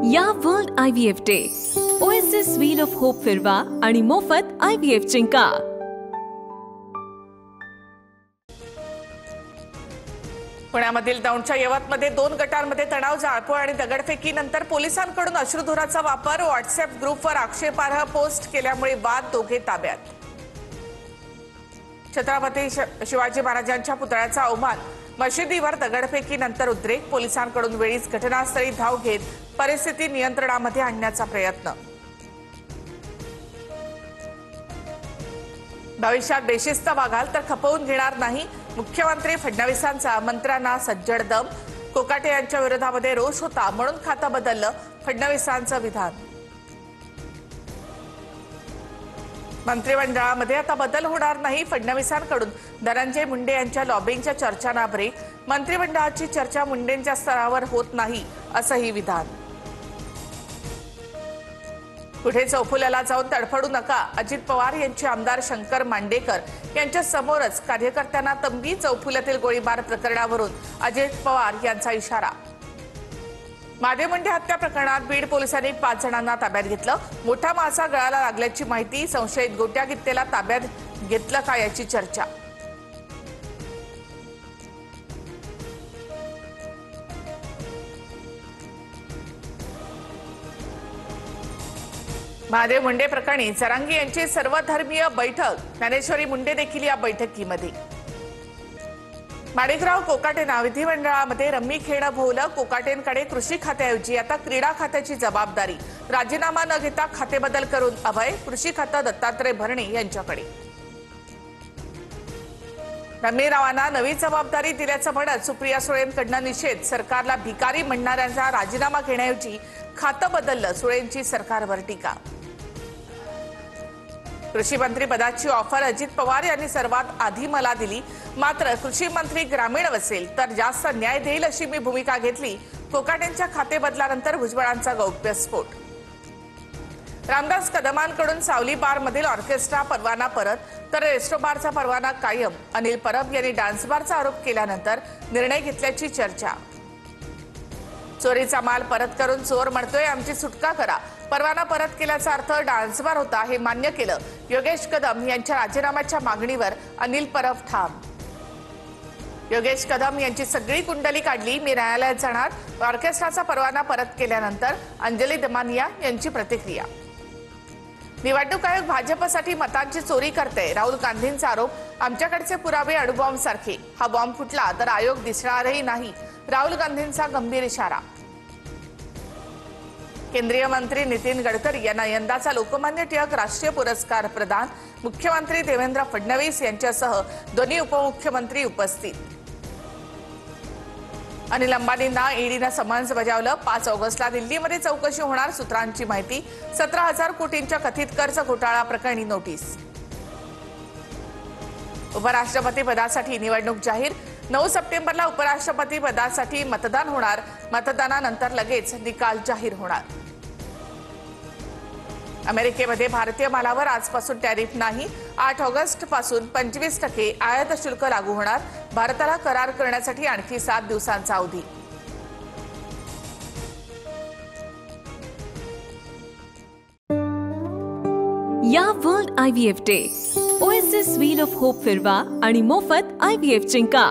या world IVF day oasis wheel of hope फिरवा आणि मोफत IVF जिंका। पुण्यामधील दौंडच्या यवतमध्ये 2 गटांमध्ये तणाव, जाळपोळ आणि दगडफेकीनंतर पोलिसांकडून अश्रुधुराचा वापर, व्हॉट्सअप ग्रुपवर आक्षेपार्ह पोस्ट केल्यामुळे वाद, दोघे ताब्यात। छत्रपती शिवाजी महाराजांच्या पुतळ्याचा अवमान, मशिदीवर दगडफेकीनंतर उद्रेक, पोलिसांकडून वेळीच घटनास्थळी धाव घेत परिस्थिती नियंत्रणामध्ये आणण्याचा प्रयत्न। भविष्यात बेशिस्त वागाल तर खपवून घेणार नाही, मुख्यमंत्री फडणवीसांचा मंत्र्यांना सज्जड दम। कोकाटे यांच्या विरोधामध्ये रोष होता म्हणून खातं बदललं, फडणवीसांचं विधान। मंत्रिमंडळामध्ये आता बदल होणार नाही, फडणवीसांकडून धनंजय मुंडे यांच्या लॉबिंगच्या चर्चांना ब्रेक। मंत्रिमंडळाची चर्चा मुंडेंच्या स्तरावर होत नाही, असंही विधान। कुठे चौफुल्याला जाऊन तडफडू नका, अजित पवार यांचे आमदार शंकर मांडेकर यांच्या समोरच कार्यकर्त्यांना तंबी। चौफुल्यातील गोळीबार प्रकरणावरून अजित पवार यांचा इशारा। माधे मुंडे हत्या प्रकरणात बीड पोलिसांनी 5 जणांना ताब्यात घेतलं, मोठा मासा गळाला लागल्याची माहिती। संशयित गोट्या गित्तेला ताब्यात घेतलं का याची चर्चा। माधे मुंडे प्रकरणी जरांगी यांची सर्वधर्मीय बैठक, ज्ञानेश्वरी मुंडे देखील या बैठकीमध्ये। माणिकराव कोकाटेंना विधिमंडळामध्ये रम्मी खेळणं भोवलं, कोकाटेंकडे कृषी खात्याऐवजी आता क्रीडा खात्याची जबाबदारी। राजीनामा न घेता खातेबदल करून अभय, कृषी खातं दत्तात्रय भरणे यांच्याकडे। रम्मी रावांना नवी जबाबदारी दिल्याचं म्हणत सुप्रिया सुळेंकडनं निषेध, सरकारला भिकारी म्हणणाऱ्यांचा राजीनामा घेण्याऐवजी खातं बदललं, सुळेंची सरकारवर टीका। कृषी मंत्री पदाची ऑफर अजित पवार यांनी सर्वात आधी मला दिली, मात्र कृषी मंत्री ग्रामीण वसेल तर जास्त न्याय देईल अशी मी भूमिका घेतली। कोकाटेंच्या खाते बदलानंतर भुजबळांचा गौप्यस्फोट। रामदास कदमांकडून सावली बारमधील ऑर्केस्ट्रा परवाना परत, तर रेस्टो बारचा परवाना कायम। अनिल परब यांनी डान्स बारचा आरोप केल्यानंतर निर्णय घेतल्याची चर्चा। चोरीचा माल परत करून चोर म्हणतोय आमची सुटका करा, परवाना परत केल्याचा अर्थ डान्स बार होता हे मान्य केलं। योगेश कदम यांच्या राजीनाम्याच्या मागणीवर अनिल परब ठाम। योगेश कदम यांची सगळी कुंडली काढली, मी न्यायालयात जाणार, ऑर्केस्ट्राचा परवाना परत केल्यानंतर अंजली दमानिया यांची प्रतिक्रिया। निवडणूक आयोग भाजपसाठी मतांची चोरी करते, राहुल गांधींचा आरोप, आमच्याकडचे पुरावे अणुबॉम्ब सारखे, हा बॉम्ब फुटला तर आयोग दिसणारही नाही, राहुल गांधींचा गंभीर इशारा। केंद्रीय मंत्री नितीन गडकरी यांना यंदाचा लोकमान्य टिळक राष्ट्रीय पुरस्कार प्रदान, मुख्यमंत्री देवेंद्र फडणवीस यांच्यासह दोन्ही उपमुख्यमंत्री उपस्थित। अनिल अंबानींना ईडीनं समन्स बजावलं, 5 ऑगस्टला दिल्लीमध्ये चौकशी होणार, सूत्रांची माहिती। 17,000 कोटींच्या कथित कर्ज घोटाळा प्रकरणी नोटीस। उपराष्ट्रपती पदासाठी निवडणूक जाहीर, 9 सप्टेंबरला उपराष्ट्रपती पदासाठी मतदान होणार, मतदानानंतर लगेच निकाल जाहीर होणार। अमेरिकेमध्ये भारतीय मालावर आजपासून टॅरिफ नाही, 8 ऑगस्ट पासून 25% आयात शुल्क लागू होणार, भारताला करार करण्यासाठी आणखी 7 दिवसांचा अवधी। या world IVF day oasis wheel of hope फिरवा आणि मोफत IVF जिंका।